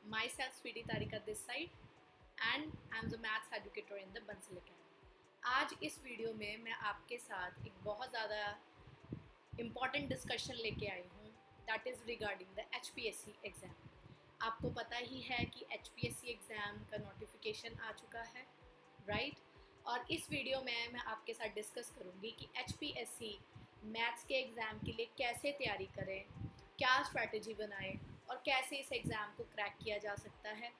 myself Sweetie Tarika this side and I'm the maths educator in the Bansal Academy। आज इस video में मैं आपके साथ एक बहुत ज़्यादा इम्पॉर्टेंट डिस्कशन लेके आई हूँ, that is regarding the HPSC exam. आपको पता ही है कि HPSC एग्ज़ाम का नोटिफिकेशन आ चुका है, राइट? और इस वीडियो में मैं आपके साथ डिस्कस करूँगी कि HPSC मैथ्स के एग्ज़ाम के लिए कैसे तैयारी करें, क्या स्ट्रैटेजी बनाएं और कैसे इस एग्ज़ाम को क्रैक किया जा सकता है।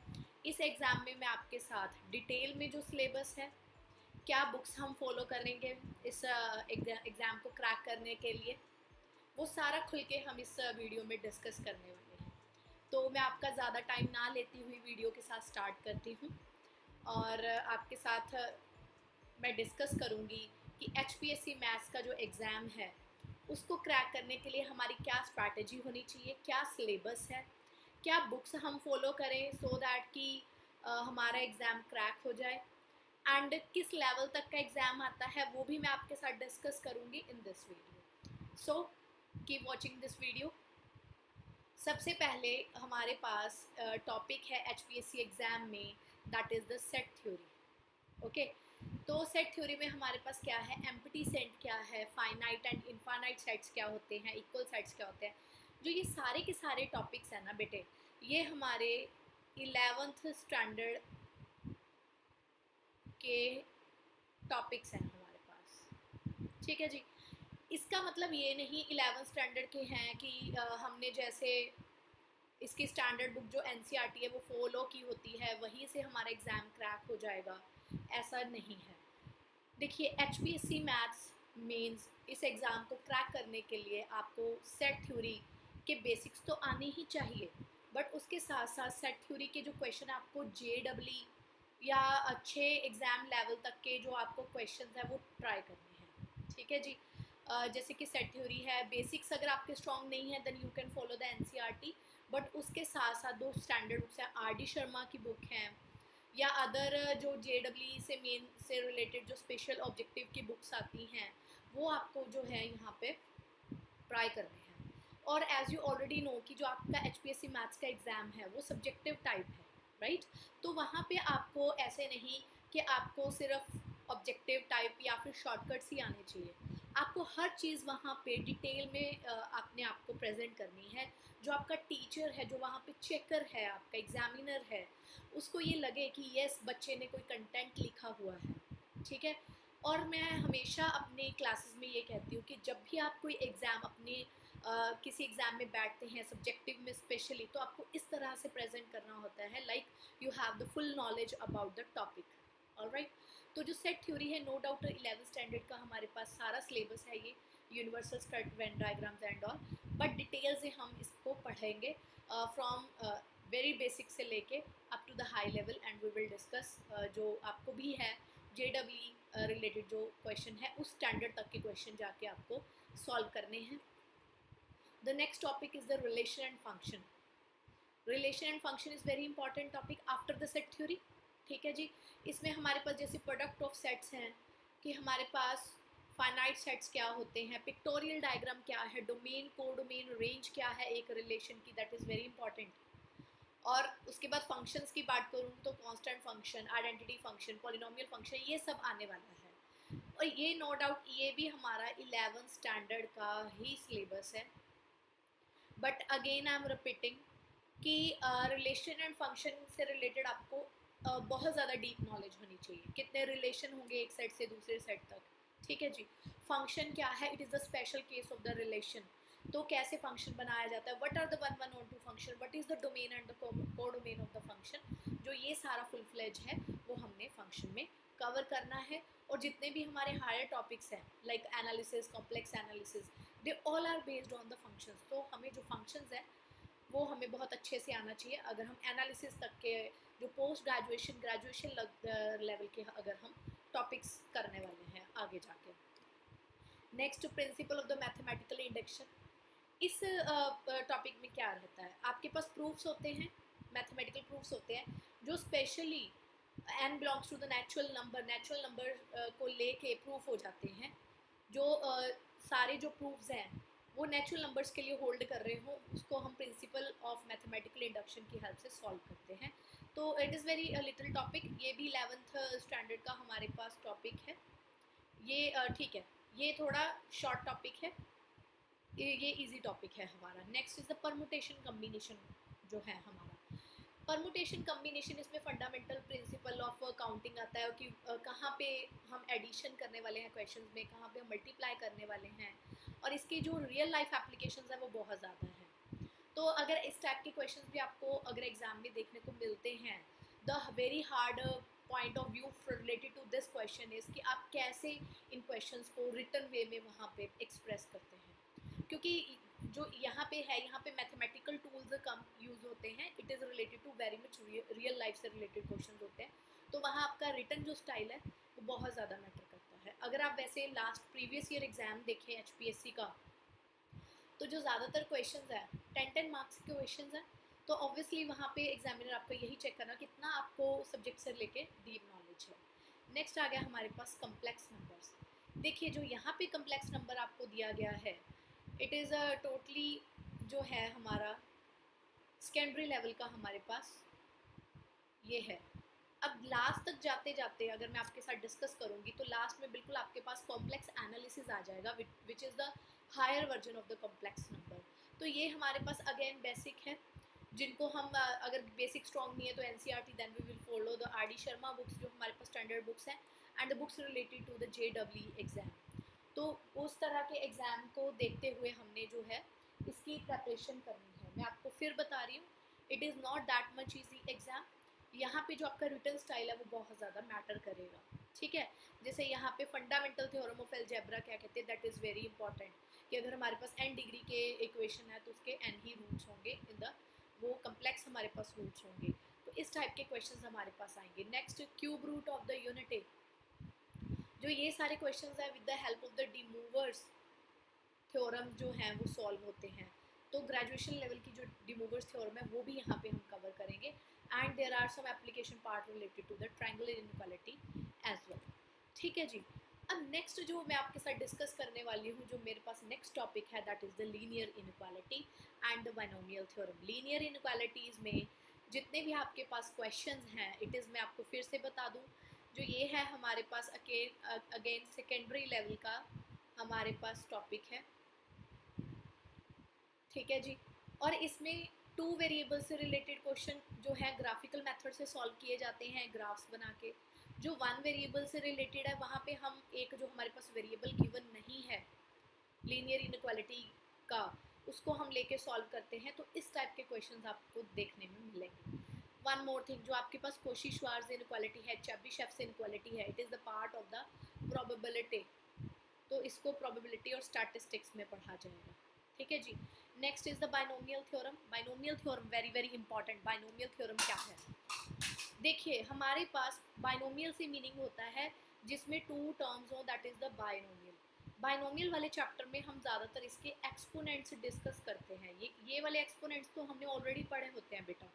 इस एग्ज़ाम में मैं आपके साथ डिटेल में जो सिलेबस है, क्या बुक्स हम फॉलो करेंगे इस एग्ज़ाम को क्रैक करने के लिए, वो सारा खुल के हम इस वीडियो में डिस्कस करने वाले हैं। तो मैं आपका ज़्यादा टाइम ना लेती हुई वीडियो के साथ स्टार्ट करती हूँ और आपके साथ मैं डिस्कस करूँगी कि HPSC मैथ्स का जो एग्ज़ाम है उसको क्रैक करने के लिए हमारी क्या स्ट्रैटेजी होनी चाहिए, क्या सिलेबस है, क्या बुक्स हम फॉलो करें सो दैट कि हमारा एग्ज़ाम क्रैक हो जाए, एंड किस लेवल तक का एग्ज़ाम आता है वो भी मैं आपके साथ डिस्कस करूँगी in this video. So keep watching this video. सबसे पहले हमारे पास टॉपिक है HPSC एग्ज़ाम में, that is the set theory. Okay, तो सेट थ्योरी में हमारे पास क्या है, एम्प्टी सेट क्या है, फाइनाइट एंड इनफाइनाइट सेट्स क्या होते हैं, इक्वल सेट्स क्या होते हैं, जो ये सारे के सारे टॉपिक्स हैं ना बेटे, ये हमारे 11th स्टैंडर्ड के टॉपिक्स हैं हमारे पास। ठीक है जी। इसका मतलब ये नहीं 11th स्टैंडर्ड के हैं कि हमने जैसे इसकी स्टैंडर्ड बुक जो NCERT है वो फॉलो की होती है, वहीं से हमारा एग्ज़ाम क्रैक हो जाएगा, ऐसा नहीं है। देखिए HPSC मैथ्स मेंस इस एग्ज़ाम को क्रैक करने के लिए आपको सेट थ्योरी के बेसिक्स तो आने ही चाहिए, बट उसके साथ साथ सेट थ्योरी के जो क्वेश्चन आपको JEE या अच्छे एग्ज़ाम लेवल तक के जो आपको क्वेश्चंस हैं वो ट्राई करने हैं। ठीक है जी। जैसे कि सेट थ्योरी है, बेसिक्स अगर आपके स्ट्रॉन्ग नहीं है then you can follow the NCERT, but उसके साथ साथ दो स्टैंडर्ड बुक्स हैं, RD शर्मा की बुक हैं या अदर जो JEE से मेन से रिलेटेड जो स्पेशल ऑब्जेक्टिव की बुक्स आती हैं वो आपको जो है यहाँ पे ट्राई करने हैं। और एज यू ऑलरेडी नो कि जो आपका HPSC मैथ्स का एग्ज़ाम है वो सब्जेक्टिव टाइप है, राइट? तो वहाँ पे आपको ऐसे नहीं कि आपको सिर्फ ऑब्जेक्टिव टाइप या फिर शॉर्टकट्स ही आने चाहिए, आपको हर चीज़ वहाँ पे डिटेल में अपने आप को प्रेजेंट करनी है। जो आपका टीचर है, जो वहाँ पे चेकर है, आपका एग्जामिनर है, उसको ये लगे कि यस बच्चे ने कोई कंटेंट लिखा हुआ है। ठीक है। और मैं हमेशा अपने क्लासेस में ये कहती हूँ कि जब भी आप कोई एग्ज़ाम अपने किसी एग्ज़ाम में बैठते हैं सब्जेक्टिव में स्पेशली, तो आपको इस तरह से प्रेजेंट करना होता है like you have the full knowledge about the topic. Alright, तो जो सेट थ्योरी है नो डाउट 11th स्टैंडर्ड का हमारे पास सारा सिलेबस है, ये यूनिवर्सल स्ट्रैट Venn diagrams and all, but detail से हम इसको पढ़ेंगे फ्रॉम वेरी बेसिक से लेके up to the high level, and we will discuss जो आपको भी है JEE रिलेटेड जो क्वेश्चन है उस स्टैंडर्ड तक के क्वेश्चन जाके आपको सॉल्व करने हैं। The next topic is the relation and function. Relation and function is very important topic after the set theory. ठीक है जी। इसमें हमारे पास जैसे प्रोडक्ट ऑफ सेट्स हैं कि हमारे पास फाइनाइट सेट्स क्या होते हैं, पिक्टोरियल डायग्राम क्या है, डोमेन कोडोमेन रेंज क्या है एक रिलेशन की, दैट इज़ वेरी इंपॉर्टेंट। और उसके बाद फंक्शंस की बात करूँ तो constant function, identity function, polynomial function, ये सब आने वाला है। और ये नो डाउट ये भी हमारा 11th स्टैंडर्ड का ही सिलेबस है, but again I am repeating कि रिलेशन एंड फंक्शन से रिलेटेड आपको बहुत ज़्यादा डीप नॉलेज होनी चाहिए, कितने रिलेशन होंगे एक सेट से दूसरे सेट तक। ठीक है जी। फंक्शन क्या है, it is the special case of the relation, तो कैसे फंक्शन बनाया जाता है, व्हाट आर द 1 1 और 2 function, what is the domain and the codomain of the function, जो ये सारा फुल फ्लेज है वो हमने फंक्शन में कवर करना है। और जितने भी हमारे हायर टॉपिक्स हैं like analysis, complex analysis, they all are based on the functions. तो हमें जो फंक्शंस हैं वो हमें बहुत अच्छे से आना चाहिए अगर हम एनालिसिस तक के जो पोस्ट ग्रेजुएशन लेवल के अगर हम टॉपिक्स करने वाले हैं आगे जाके। Next, principle of the mathematical induction. इस टॉपिक में क्या रहता है, आपके पास प्रूफ्स होते हैं, मैथमेटिकल प्रूफ्स होते हैं जो specially n belongs to the natural number को लेके प्रूफ हो जाते हैं। जो सारे जो प्रूफ्स हैं वो नेचुरल नंबर्स के लिए होल्ड कर रहे हो, उसको हम प्रिंसिपल ऑफ मैथमेटिकल इंडक्शन की हेल्प से सॉल्व करते हैं। तो it is very little topic, ये भी 11th स्टैंडर्ड का हमारे पास टॉपिक है ये। ठीक है, ये थोड़ा शॉर्ट टॉपिक है, ये इजी टॉपिक है हमारा। Next is the permutation combination जो है हमारा। परमुटेशन कम्बिनेशन, इसमें फंडामेंटल प्रिंसिपल ऑफ काउंटिंग आता है कि कहाँ पे हम एडिशन करने वाले हैं क्वेश्चंस में, कहाँ पे हम मल्टीप्लाई करने वाले हैं, और इसकी जो रियल लाइफ एप्लीकेशंस है वो बहुत ज़्यादा है। तो अगर इस टाइप के क्वेश्चंस भी आपको अगर एग्जाम में देखने को मिलते हैं, the very hard point of view related to this question is कि आप कैसे इन क्वेश्चंस को रिटर्न वे में वहाँ पे एक्सप्रेस करते हैं, क्योंकि जो यहाँ पे है, यहाँ पे मैथमेटिकल टूल्स कम यूज़ होते हैं, it is related to very much real life से रिलेटेड क्वेश्चन होते हैं, तो वहाँ आपका रिटर्न जो स्टाइल है वो बहुत ज़्यादा मैटर करता है। अगर आप वैसे लास्ट प्रीवियस ईयर एग्जाम देखें HPSC का, तो जो ज़्यादातर क्वेश्चंस है 10-10 मार्क्स के क्वेश्चंस हैं, तो ऑब्वियसली वहाँ पे एग्जामिनर आपको यही चेक करना कितना आपको सब्जेक्ट से लेके डीप नॉलेज है। नेक्स्ट आ गया हमारे पास कम्प्लेक्स नंबर्स। देखिए जो यहाँ पे कम्प्लेक्स नंबर आपको दिया गया है, इट इज़ टोटली जो है हमारा सेकेंडरी लेवल का हमारे पास ये है। अब लास्ट तक जाते जाते अगर मैं आपके साथ डिस्कस करूँगी तो लास्ट में बिल्कुल आपके पास कॉम्प्लेक्स एनालिसिस आ जाएगा, which is the higher version of the complex number. तो ये हमारे पास अगेन बेसिक है, जिनको हम अगर बेसिक स्ट्रॉन्ग नहीं है तो NCERT then we will follow the RD Sharma books जो हमारे पास स्टैंडर्ड बुक्स हैं, and the books related to the JEE exam. तो उस तरह के एग्ज़ाम को देखते हुए हमने जो है इसकी प्रेपरेशन करनी है। मैं आपको फिर बता रही हूँ, it is not that much easy exam. यहाँ पे जो आपका रिटर्न स्टाइल है वो बहुत ज़्यादा मैटर करेगा, ठीक है। जैसे यहाँ पे फंडामेंटल थ्योरम ऑफ अलजेब्रा क्या कहते हैं, दैट इज़ वेरी इंपॉर्टेंट, कि अगर हमारे पास n डिग्री के इक्वेशन है तो उसके n ही रूट्स होंगे इन द, वो कम्प्लेक्स हमारे पास रूट्स होंगे। तो इस टाइप के क्वेश्चंस हमारे पास आएंगे। Next cube root of the unity, जो ये सारे क्वेश्चंस हैं with the help of the de Moivre's theorem जो हैं वो सॉल्व होते हैं। तो ग्रेजुएशन लेवल की जो डी मूवर्स थ्योरम है वो भी यहाँ पे हम कवर करेंगे, and there are some application part related to the triangular inequality as well, ठीक है जी। अब नेक्स्ट जो मैं आपके साथ डिस्कस करने वाली हूँ, जो मेरे पास नेक्स्ट टॉपिक है, that is the linear inequality and the binomial theorem. Linear inequalities में जितने भी आपके पास क्वेश्चंस हैं, इट इज़, मैं आपको फिर से बता दूँ, जो ये है हमारे पास अगेन सेकेंडरी लेवल का हमारे पास टॉपिक है, ठीक है जी। और इसमें 2 वेरिएबल से रिलेटेड क्वेश्चन जो है ग्राफिकल मेथड से सॉल्व किए जाते हैं, ग्राफ्स बना के। जो 1 वेरिएबल से रिलेटेड है वहाँ पे हम एक जो हमारे पास वेरिएबल गिवन नहीं है लीनियर इनइक्वालिटी का, उसको हम लेके सॉल्व करते हैं। तो इस टाइप के क्वेश्चंस आपको देखने में मिलेंगे। वन मोर थिंग, जो आपके पास कोशी-श्वार्ज़ इनइक्वालिटी है, चेबीशेव इनइक्वालिटी है, it is the part of the probability, तो इसको प्रोबेबिलिटी और स्टैटिस्टिक्स में पढ़ा जाएगा, ठीक है जी। Next is the binomial theorem. Binomial theorem very very important. Binomial theorem क्या है, देखिए हमारे पास बाइनोमियल से मीनिंग होता है जिसमें 2 टर्म्स हो, that is the binomial. Binomial वाले चैप्टर में हम ज़्यादातर इसके एक्सपोनेंट्स डिस्कस करते हैं। ये वाले एक्सपोनेंट्स तो हमने ऑलरेडी पढ़े होते हैं बेटा,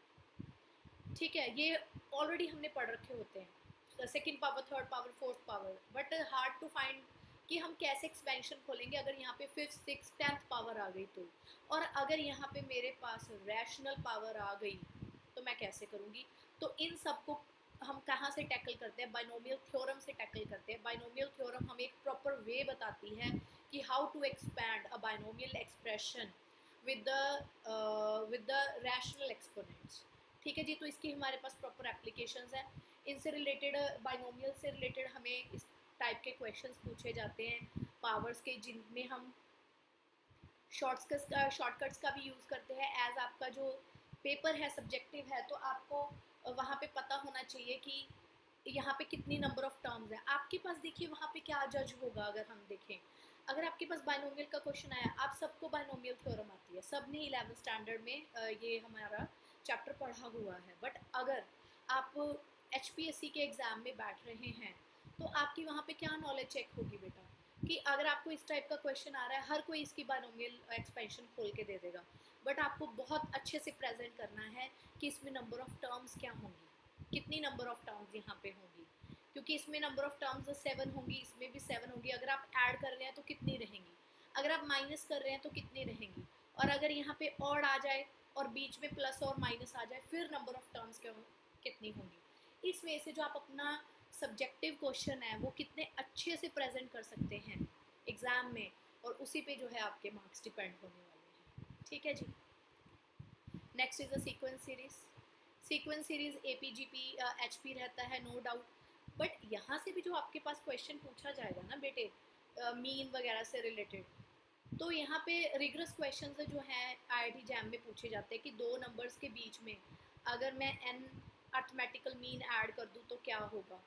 ठीक है, ये ऑलरेडी हमने पढ़ रखे होते हैं, second power, third power, fourth power, but hard to find कि हम कैसे एक्सपेंशन खोलेंगे अगर यहाँ पे 5th 6th 10th पावर आ गई तो, और अगर यहाँ पे मेरे पास रैशनल पावर आ गई तो मैं कैसे करूँगी। तो इन सब को हम कहाँ से टैकल करते हैं, बाइनोमियल थ्योरम से टैकल करते हैं। बाइनोमियल थ्योरम हमें एक प्रॉपर वे बताती है कि how to expand a binomial expression with the rational exponents, ठीक है जी। तो इसकी हमारे पास प्रॉपर एप्लीकेशंस हैं। इनसे रिलेटेड, बाइनोमियल से रिलेटेड हमें इस टाइप के क्वेश्चंस पूछे जाते हैं पावर्स के, जिनमें हम शॉर्टकट्स का भी यूज़ करते हैं। एज आपका जो पेपर है सब्जेक्टिव है, तो आपको वहाँ पे पता होना चाहिए कि यहाँ पे कितनी नंबर ऑफ टर्म्स है आपके पास। देखिए वहाँ पे क्या जज होगा, अगर हम देखें, अगर आपके पास बाइनोमियल का क्वेश्चन आया, आप सबको बाइनोमियल थ्योरम आती है, सब ने 11th स्टैंडर्ड में ये हमारा चैप्टर पढ़ा हुआ है, बट अगर आप HPSC के एग्ज़ाम में बैठ रहे हैं तो आपकी वहाँ पे क्या नॉलेज चेक होगी बेटा, कि अगर आपको इस टाइप का क्वेश्चन आ रहा है, हर कोई इसकी बाइनोमियल एक्सपेंशन खोल के दे देगा, बट आपको बहुत अच्छे से प्रेजेंट करना है कि इसमें नंबर ऑफ टर्म्स क्या होंगी, कितनी नंबर ऑफ टर्म्स यहाँ पे होंगी, क्योंकि इसमें नंबर ऑफ टर्म्स 7 होंगी, इसमें भी 7 होंगी, अगर आप ऐड कर रहे हैं तो कितनी रहेंगी। अगर आप माइनस कर रहे हैं तो कितनी रहेंगी, और अगर यहाँ पे ऑड आ जाए और बीच में प्लस और माइनस आ जाए फिर नंबर ऑफ टर्म्स कितनी होंगी। इसमें से जो आप अपना सब्जेक्टिव क्वेश्चन है वो कितने अच्छे से प्रेजेंट कर सकते हैं एग्जाम में, और उसी पे जो है आपके मार्क्स डिपेंड होने वाले हैं। ठीक है जी। Next is a sequence series. Sequence series APGP HP रहता है, नो डाउट, बट यहाँ से भी जो आपके पास क्वेश्चन पूछा जाएगा ना बेटे मीन वगैरह से रिलेटेड, तो यहाँ पे रिगरस क्वेश्चन जो हैं IIT जैम में पूछे जाते हैं कि दो नंबर्स के बीच में अगर मैं n अर्थमेटिकल मीन ऐड कर दूँ तो क्या होगा।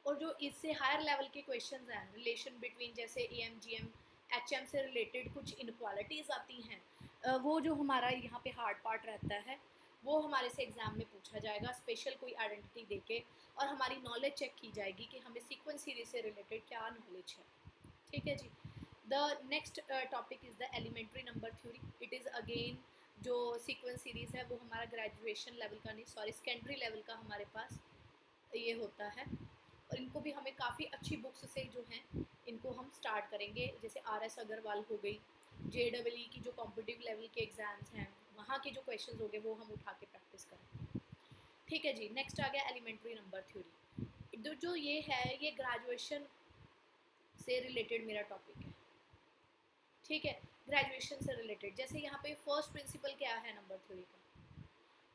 और जो इससे हायर लेवल के क्वेश्चंस हैं रिलेशन बिटवीन जैसे AMGM HM से रिलेटेड कुछ इनक्वालिटीज़ आती हैं, वो जो हमारा यहाँ पे हार्ड पार्ट रहता है वो हमारे से एग्ज़ाम में पूछा जाएगा स्पेशल कोई आइडेंटिटी देके, और हमारी नॉलेज चेक की जाएगी कि हमें सीक्वेंस सीरीज से रिलेटेड क्या नॉलेज है। ठीक है जी। The next topic is the elementary number theory. It is again जो सीक्वेंस सीरीज़ है वो हमारा ग्रेजुएशन लेवल का नहीं, सॉरी सेकेंडरी लेवल का हमारे पास ये होता है, और इनको भी हमें काफ़ी अच्छी बुक्स से जो हैं इनको हम स्टार्ट करेंगे। जैसे RS अग्रवाल हो गई, JEE की जो कॉम्पिटिटिव लेवल के एग्ज़ाम्स हैं वहाँ के जो क्वेश्चन हो गए वो हम उठा के प्रैक्टिस करेंगे। ठीक है जी। नेक्स्ट आ गया एलिमेंट्री नंबर थ्योरी। जो ये है ये ग्रेजुएशन से रिलेटेड मेरा टॉपिक है। ठीक है, ग्रेजुएशन से रिलेटेड जैसे यहाँ पे फर्स्ट प्रिंसिपल क्या है नंबर थ्योरी का,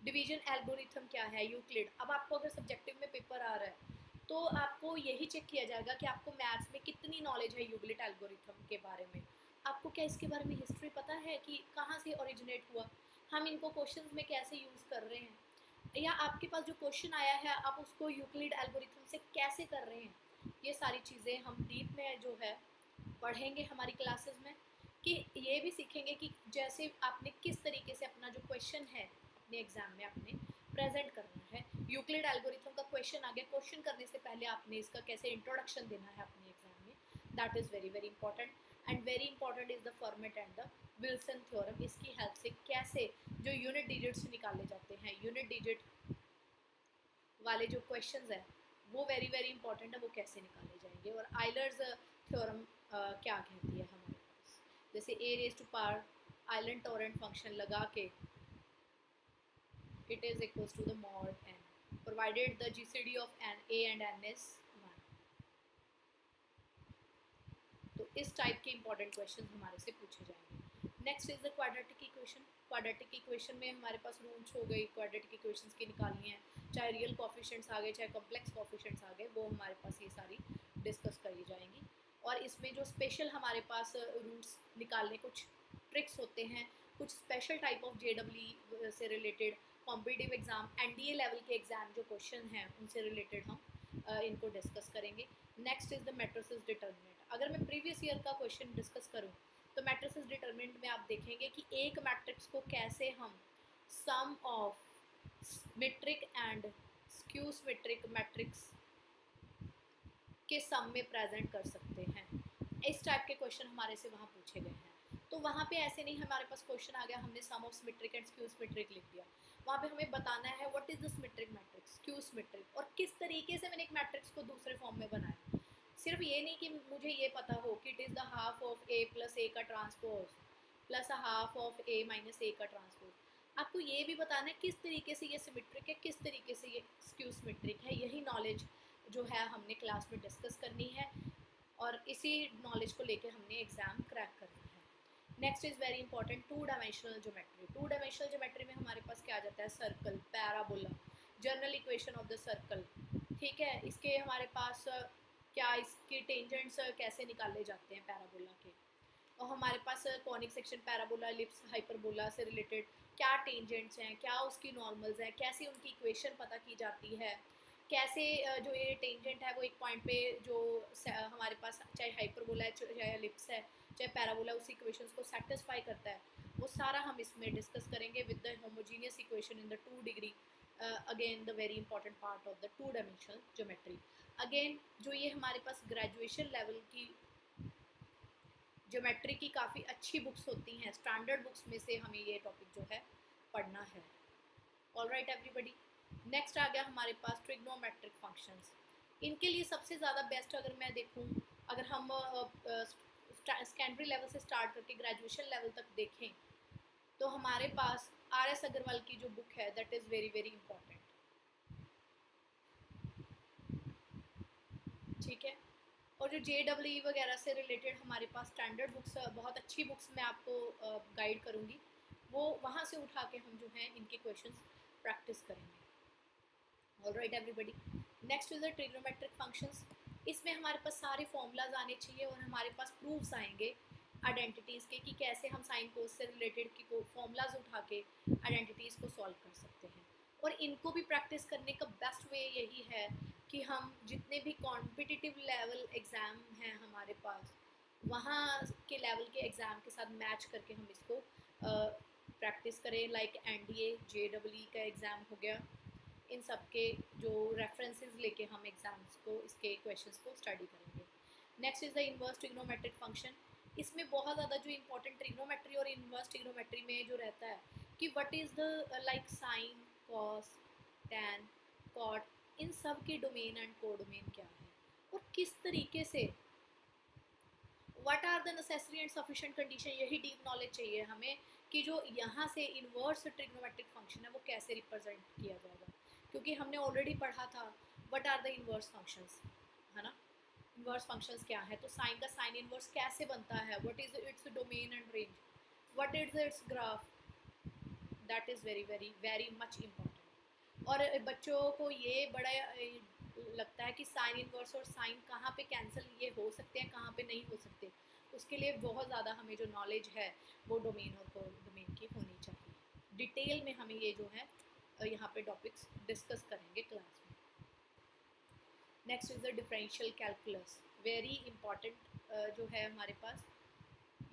डिवीजन एल्गोरिथम क्या है, यूक्लिड। अब आपको अगर सब्जेक्टिव में पेपर आ रहा है तो आपको यही चेक किया जाएगा कि आपको मैथ्स में कितनी नॉलेज है यूक्लिड एल्गोरिथम के बारे में। आपको क्या इसके बारे में हिस्ट्री पता है कि कहाँ से ओरिजिनेट हुआ, हम इनको क्वेश्चंस में कैसे यूज़ कर रहे हैं, या आपके पास जो क्वेश्चन आया है आप उसको यूक्लिड एल्गोरिथम से कैसे कर रहे हैं। ये सारी चीज़ें हम डीप में जो है पढ़ेंगे हमारी क्लासेस में, कि ये भी सीखेंगे कि जैसे आपने किस तरीके से अपना जो क्वेश्चन है अपने एग्जाम में आपने प्रेजेंट करना है। यूक्लिड एल्गोरिथम का क्वेश्चन आ गया, क्वेश्चन करने से पहले आपने इसका कैसे इंट्रोडक्शन देना है अपने एग्जाम में, that is very very important. And very important is the format and the Wilson theorem. इसकी हेल्प से कैसे जो यूनिट डिजिट्स निकाले जाते हैं, यूनिट डिजिट वाले जो क्वेश्चंस हैं वो वेरी वेरी इंपॉर्टेंट है, वो कैसे निकाले जाएंगे। और आइलर्स थ्योरम क्या कहती है हमारे पास, जैसे a⁻⁴ आइलैंड टॉरेंट फंक्शन लगा के it is equals to the mod n provided the GCD of n a and n is 1। तो इस टाइप के इंपॉर्टेंट क्वेश्चन हमारे से पूछे जाएंगे। Next is the quadratic equation. Quadratic equation में हमारे पास रूल्स हो गई क्वाड्रेटिक इक्वेशंस की निकालनी है, चाहे रियल कोफिशिएंट्स आ गए चाहे कॉम्प्लेक्स कोफिशिएंट्स आ गए, वो हमारे पास ये सारी डिस्कस करी जाएंगी। और इसमें जो स्पेशल हमारे पास रूट्स निकालने कुछ ट्रिक्स होते हैं, कुछ स्पेशल टाइप ऑफ JEE से related competitive exam NDA level के एग्जाम जो क्वेश्चन हैं उनसे रिलेटेड हम इनको डिस्कस करेंगे। Next is the matrices determinant. अगर मैं प्रीवियस ईयर का क्वेश्चन डिस्कस करूँ तो मैट्रिसेस डिटर्मिनेंट में आप देखेंगे कि एक मैट्रिक्स को कैसे हम sum of symmetric and skew symmetric matrix के सम में प्रेजेंट कर सकते हैं। इस टाइप के क्वेश्चन हमारे से वहाँ पूछे गए हैं। तो वहाँ पे ऐसे नहीं हमारे पास क्वेश्चन आ गया हमने sum of symmetric and skew symmetric लिख दिया, वहाँ पे हमें बताना है what is the symmetric matrix, skew symmetric, और किस तरीके से मैंने एक मैट्रिक्स को दूसरे फॉर्म में बनाया। सिर्फ ये नहीं कि मुझे ये पता हो कि it is the half of a plus a का transpose plus a half of a minus a का ट्रांसपोज, आपको ये भी बताना है किस तरीके से ये सिमेट्रिक है, किस तरीके से ये स्क्यू सिमेट्रिक है। यही नॉलेज जो है हमने क्लास में डिस्कस करनी है, और इसी नॉलेज को लेकर हमने एग्ज़ाम क्रैक करना है। Next is very important two dimensional geometry. Two dimensional geometry में हमारे पास क्या आ जाता है, circle, parabola, general equation of the circle. ठीक है, इसके हमारे पास क्या इसके टेंजेंट्स कैसे निकाले जाते हैं पैराबोला के, और हमारे पास conic section, parabola, ellipse, hyperbola से रिलेटेड क्या टेंजेंट्स हैं, क्या उसकी नॉर्मल्स हैं, कैसे उनकी इक्वेशन पता की जाती है, कैसे जो ये टेंजेंट है वो एक पॉइंट पे जो हमारे पास चाहे हाइपरबोला है चाहे एलिप्स है चाहे पैराबोला उस इक्वेशंस को सेटिस्फाई करता है, वो सारा हम इसमें डिस्कस करेंगे with the homogeneous equation in the 2 degree. Again the very important part of the 2 dimensional geometry. Again जो ये हमारे पास ग्रेजुएशन लेवल की ज्योमेट्री की काफ़ी अच्छी बुक्स होती हैं, स्टैंडर्ड बुक्स में से हमें ये टॉपिक जो है पढ़ना है। ऑलराइट एवरीबॉडी, नेक्स्ट आ गया हमारे पास ट्रिग्नोमेट्रिक फंक्शंस। इनके लिए सबसे ज़्यादा बेस्ट अगर मैं देखूं, अगर हम सेकेंडरी लेवल से स्टार्ट करके ग्रेजुएशन लेवल तक देखें तो हमारे पास RS अग्रवाल की जो बुक है that is very very important. ठीक है, और जो JEE वगैरह से रिलेटेड हमारे पास स्टैंडर्ड बुक्स, बहुत अच्छी बुक्स मैं आपको गाइड करूँगी, वो वहाँ से उठा के हम जो हैं इनके क्वेश्चंस प्रैक्टिस करेंगे। Alright everybody, next is the trigonometric functions. इसमें हमारे पास सारे फॉर्मूलाज आने चाहिए और हमारे पास प्रूफ्स आएंगे आइडेंटिटीज़ के कि कैसे हम साइन कोस से रिलेटेड की फॉर्मूलाज उठा के आइडेंटिटीज़ को सॉल्व कर सकते हैं। और इनको भी प्रैक्टिस करने का बेस्ट वे यही है कि हम जितने भी कॉम्पिटिटिव लेवल एग्ज़ाम हैं हमारे पास, वहाँ के लेवल के एग्ज़ाम के साथ मैच करके हम इसको प्रैक्टिस करें। लाइक NDA JEE का एग्ज़ाम हो गया, इन सब के जो रेफरेंसेस लेके हम एग्ज़ाम्स को, इसके क्वेश्चंस को स्टडी करेंगे। Next is the inverse trigonometric function. इसमें बहुत ज़्यादा जो इंपॉर्टेंट ट्रिग्नोमेट्री और इन्वर्स ट्रिग्नोमेट्री में जो रहता है कि what is the like sine, cos, tan, cot, इन सब के डोमेन एंड कोडोमेन क्या है और किस तरीके से, what are the necessary and sufficient condition, यही डीप नॉलेज चाहिए हमें कि जो यहाँ से इन्वर्स ट्रिग्नोमेट्रिक फंक्शन है वो कैसे रिप्रेजेंट किया जाएगा। क्योंकि हमने ऑलरेडी पढ़ा था what are the inverse functions, है ना, इन्वर्स फंक्शंस क्या है। तो साइन का साइन इन्वर्स कैसे बनता है, what is its domain and range, what is it's graph, that is very very very much important. और बच्चों को ये बड़ा लगता है कि साइन इन्वर्स और साइन कहाँ पे कैंसिल ये हो सकते हैं, कहाँ पे नहीं हो सकते। उसके लिए बहुत ज़्यादा हमें जो नॉलेज है वो डोमेन और कोडोमेन की होनी चाहिए। डिटेल में हमें ये जो है यहाँ पे टॉपिक्स डिस्कस करेंगे क्लास में। Next is the differential calculus, very important जो है हमारे पास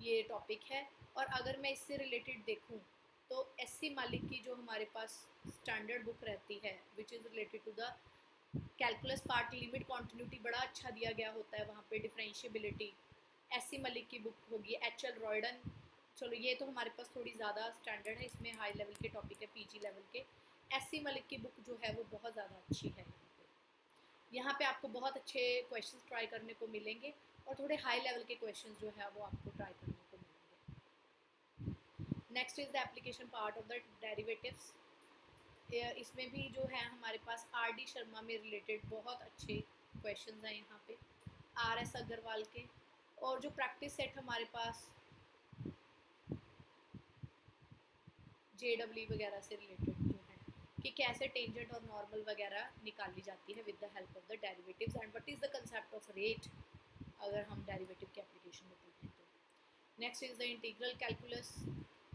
ये टॉपिक है। और अगर मैं इससे रिलेटेड देखूँ तो SC मालिक की जो हमारे पास स्टैंडर्ड बुक रहती है which is related to the calculus part, limit continuity बड़ा अच्छा दिया गया होता है वहाँ पे, डिफरेंशिएबिलिटी SC मलिक की बुक होगी, HL रॉयडन। चलो ये तो हमारे पास थोड़ी ज़्यादा स्टैंडर्ड है, इसमें हाई लेवल के टॉपिक है, PG लेवल के। SC मलिक की बुक जो है वो बहुत ज़्यादा अच्छी है। यहाँ पे आपको बहुत अच्छे क्वेश्चंस ट्राई करने को मिलेंगे और थोड़े हाई लेवल के क्वेश्चंस जो है वो आपको ट्राई करने को मिलेंगे। Next is the application part of the derivatives. इसमें भी जो है हमारे पास RD शर्मा में रिलेटेड बहुत अच्छे क्वेश्चंस हैं यहाँ पे, RS अग्रवाल के। और जो प्रैक्टिस सेट हमारे पास JEE वगैरह से रिलेटेड जो है कि कैसे टेंजेंट और नॉर्मल वगैरह निकाली जाती है with the help of the derivatives and what is the concept of rate, अगर हम डेरिवेटिव की एप्लीकेशन में देखें तो। Next is the integral calculus,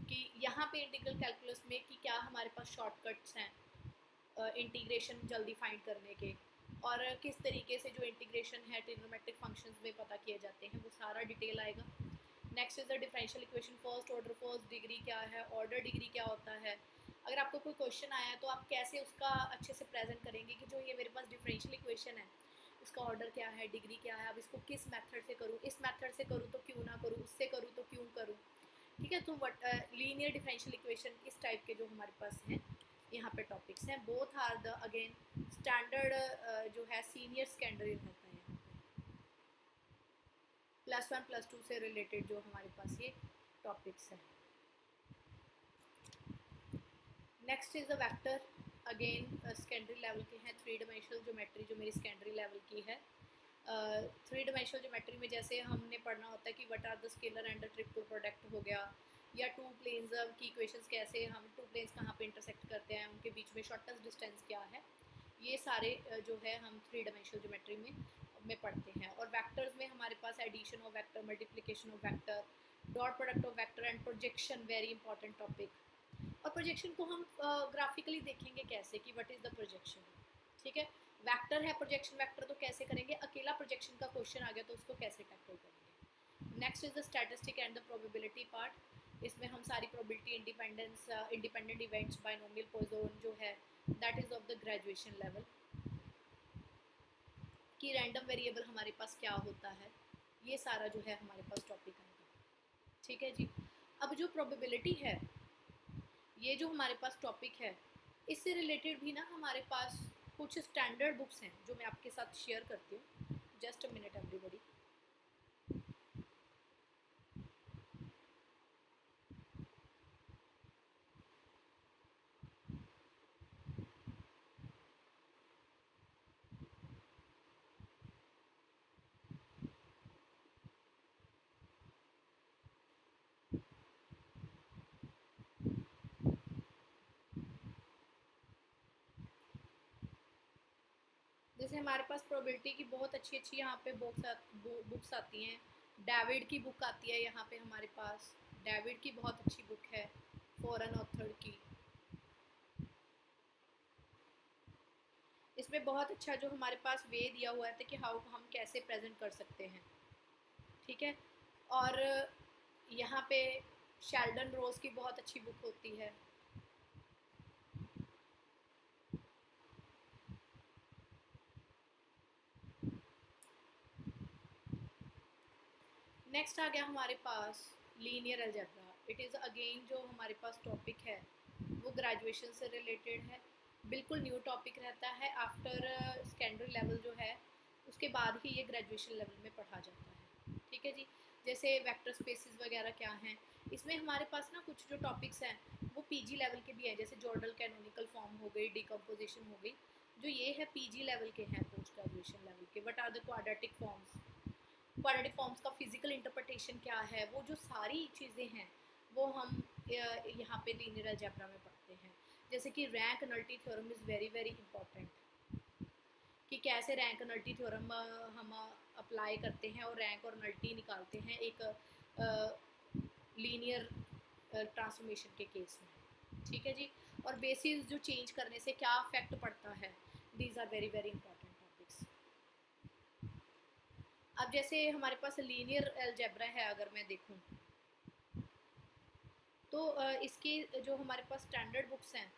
कि यहाँ पे इंटीग्रल कैलकुलस में कि क्या हमारे पास शॉर्टकट्स हैं इंटीग्रेशन जल्दी फाइंड करने के, और किस तरीके से जो इंटीग्रेशन है ट्रिग्नोमेट्रिक फंक्शंस में पता किए जाते हैं, वो सारा डिटेल आएगा। Next is the differential equation, first order, first degree क्या है, ऑर्डर डिग्री क्या होता है। अगर आपको कोई क्वेश्चन आया है तो आप कैसे उसका अच्छे से प्रेजेंट करेंगे कि जो ये मेरे पास डिफरेंशियल इक्वेशन है उसका ऑर्डर क्या है, डिग्री क्या है, अब इसको किस मेथड से करूँ, इस मेथड से करूँ तो क्यों ना करूँ, उससे करूँ तो क्यों करूँ। ठीक है, तो लीनियर डिफरेंशियल इक्वेशन, इस टाइप के जो हमारे पास हैं यहाँ पे टॉपिक्स हैं। Both are the again standard जो है सीनियर सेकेंडरी रहता है यहाँ पे, +1 +2 से रिलेटेड जो हमारे पास ये टॉपिक्स हैं। Next is the vector, again secondary level के हैं। 3 डायमेंशनल ज्योमेट्री जो मेरी सेकेंडरी लेवल की है, 3 डायमेंशनल ज्योमेट्री में जैसे हमने पढ़ना होता है कि what are the scalar and the triple product हो गया, या 2 प्लेन्स की इक्वेशंस कैसे, हम 2 प्लेन्स कहाँ पे इंटरसेक्ट करते हैं, उनके बीच में शॉर्टेस्ट डिस्टेंस क्या है, ये सारे जो है हम 3 डायमेंशनल ज्योमेट्री में पढ़ते हैं। और वेक्टर्स में हमारे पास addition of vector, multiplication of vector, dot product of vector and projection, very important topic. और प्रोजेक्शन को हम ग्राफिकली देखेंगे कैसे कि व्हाट इज़ द प्रोजेक्शन। ठीक है, वेक्टर है प्रोजेक्शन वेक्टर, तो कैसे करेंगे, अकेला प्रोजेक्शन का क्वेश्चन आ गया तो उसको कैसे टैकल करेंगे। Next is the statistic and the probability part, इसमें हम सारी probability, independent events, binomial Poisson जो है that is of the graduation level, कि रैंडम वेरिएबल हमारे पास क्या होता है, ये सारा जो है हमारे पास टॉपिक आएगा। ठीक है जी, अब जो प्रोबेबिलिटी है, ये जो हमारे पास टॉपिक है, इससे रिलेटेड भी ना हमारे पास कुछ स्टैंडर्ड बुक्स हैं जो मैं आपके साथ शेयर करती हूँ। Just a minute everybody. हमारे पास प्रोबेबिलिटी की बहुत अच्छी अच्छी यहाँ पे बुक्स आती हैं। डेविड की बुक आती है यहाँ पे हमारे पास, डेविड की बहुत अच्छी बुक है, फॉरेन ऑथर की। इसमें बहुत अच्छा जो हमारे पास वे दिया हुआ है कि हाउ हम कैसे प्रेजेंट कर सकते हैं, ठीक है। और यहाँ पे शेल्डन रोज की बहुत अच्छी बुक होती है। नेक्स्ट आ गया हमारे पास linear algebra. It is again जो हमारे पास टॉपिक है वो ग्रेजुएशन से रिलेटेड है, बिल्कुल न्यू टॉपिक रहता है। आफ्टर सेकेंडरी लेवल जो है उसके बाद ही ये ग्रेजुएशन लेवल में पढ़ा जाता है, ठीक है जी। जैसे वेक्टर स्पेसेस वगैरह क्या हैं, इसमें हमारे पास ना कुछ जो टॉपिक्स हैं वो पीजी लेवल के भी हैं, जैसे जॉर्डल कैनोनिकल फॉर्म हो गई, डिकम्पोजिशन हो गई, जो ये है पीजी लेवल के हैं, पोस्ट ग्रेजुएशन लेवल के। But are the quadratic forms, quadratic forms का फिजिकल इंटरप्रिटेशन क्या है, वो जो सारी चीज़ें हैं वो हम यहाँ पे लीनियर अलजेब्रा में पढ़ते हैं। जैसे कि rank nullity theorem is very very important, कि कैसे रैंक नल्टी थ्योरम हम अप्लाई करते हैं और रैंक और नल्टी निकालते हैं एक लीनियर ट्रांसफॉर्मेशन के केस में, ठीक है जी। और बेसिस जो चेंज करने से क्या इफेक्ट पड़ता है, these are very very important topics. अब जैसे हमारे पास लीनियर अलजेब्रा है, अगर मैं देखूं तो इसकी जो हमारे पास स्टैंडर्ड बुक्स हैं,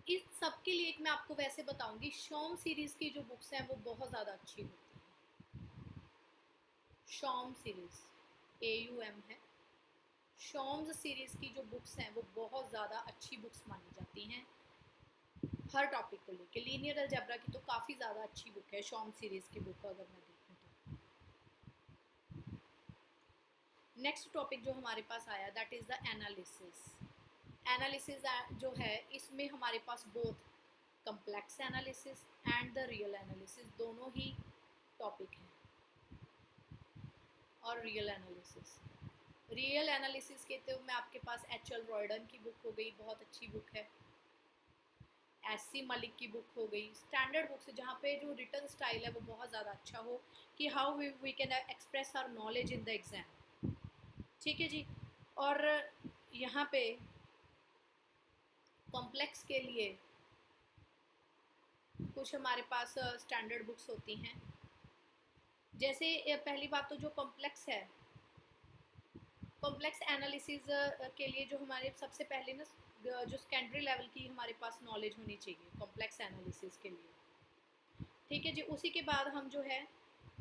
इस सब के लिए एक मैं आपको वैसे बताऊंगी, शॉम सीरीज़ की जो बुक्स हैं वो बहुत ज़्यादा अच्छी होती हैं। शॉम सीरीज़ AUM है, शॉम्स सीरीज़ की जो बुक्स हैं वो बहुत ज़्यादा अच्छी बुक्स मानी जाती हैं हर टॉपिक को लेके। लीनियर अलजेब्रा की तो काफ़ी ज़्यादा अच्छी बुक है शॉम सीरीज़ की बुक, अगर मैं देखूँ तो। नेक्स्ट टॉपिक जो हमारे पास आया that is the analysis. Analysis जो है इसमें हमारे पास both complex analysis and the real analysis दोनों ही टॉपिक हैं। और रियल एनालिसिस के तो मैं आपके पास HL रॉयडन की बुक हो गई, बहुत अच्छी बुक है। SC मलिक की बुक हो गई, स्टैंडर्ड बुक्स जहाँ पे जो रिटन स्टाइल है वो बहुत ज़्यादा अच्छा हो, कि how we can express our knowledge in the exam, ठीक है जी। और यहाँ पे कॉम्प्लेक्स के लिए कुछ हमारे पास स्टैंडर्ड बुक्स होती हैं। जैसे पहली बात तो जो कॉम्प्लेक्स है, कॉम्प्लेक्स एनालिसिस के लिए जो हमारे सबसे पहले ना जो सेकेंडरी लेवल की हमारे पास नॉलेज होनी चाहिए कॉम्प्लेक्स एनालिसिस के लिए, ठीक है जी। उसी के बाद हम जो है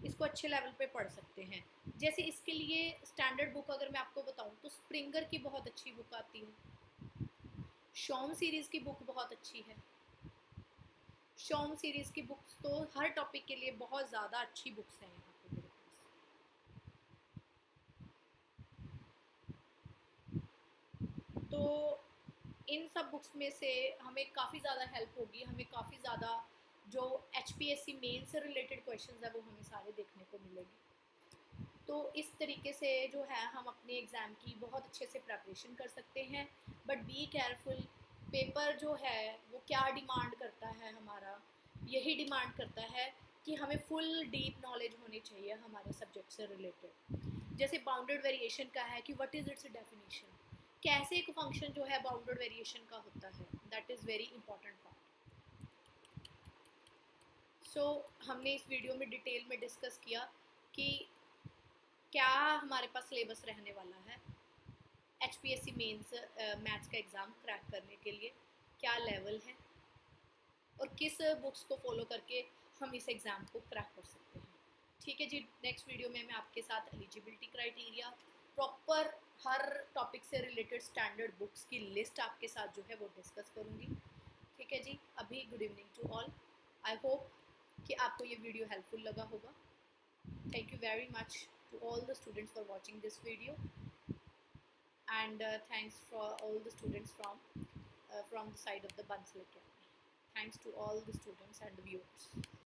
इसको अच्छे लेवल पे पढ़ सकते हैं। जैसे इसके लिए स्टैंडर्ड बुक अगर मैं आपको बताऊं तो स्प्रिंगर की बहुत अच्छी बुक आती है, शॉम सीरीज़ की बुक बहुत अच्छी है। शॉम सीरीज़ की बुक्स तो हर टॉपिक के लिए बहुत ज़्यादा अच्छी बुक्स हैं यहाँ पे मेरे पास। तो इन सब बुक्स में से हमें काफ़ी ज़्यादा हेल्प होगी, हमें काफ़ी ज़्यादा जो HPSC मेन से रिलेटेड क्वेश्चंस है वो हमें सारे देखने को मिलेंगे। तो इस तरीके से जो है हम अपने एग्ज़ाम की बहुत अच्छे से प्रिपरेशन कर सकते हैं। बट बी केयरफुल, पेपर जो है वो क्या डिमांड करता है, हमारा यही डिमांड करता है कि हमें फुल डीप नॉलेज होनी चाहिए हमारे सब्जेक्ट से रिलेटेड। जैसे बाउंडेड वेरिएशन का है कि व्हाट इज़ इट्स डेफिनेशन, कैसे एक फंक्शन जो है बाउंडेड वेरिएशन का होता है, that is very important part. So हमने इस वीडियो में डिटेल में डिस्कस किया कि क्या हमारे पास सिलेबस रहने वाला है HPSC मेंस मैथ्स का एग्ज़ाम क्रैक करने के लिए, क्या लेवल है और किस बुक्स को फॉलो करके हम इस एग्ज़ाम को क्रैक कर सकते हैं, ठीक है जी। नेक्स्ट वीडियो में मैं आपके साथ एलिजिबिलिटी क्राइटेरिया, प्रॉपर हर टॉपिक से रिलेटेड स्टैंडर्ड बुक्स की लिस्ट आपके साथ जो है वो डिस्कस करूँगी, ठीक है जी। अभी good evening to all, I hope कि आपको ये वीडियो हेल्पफुल लगा होगा। Thank you very much to all the students for watching this video, and thanks for all the students from the side of the Bansal Academy. Thanks to all the students and the viewers.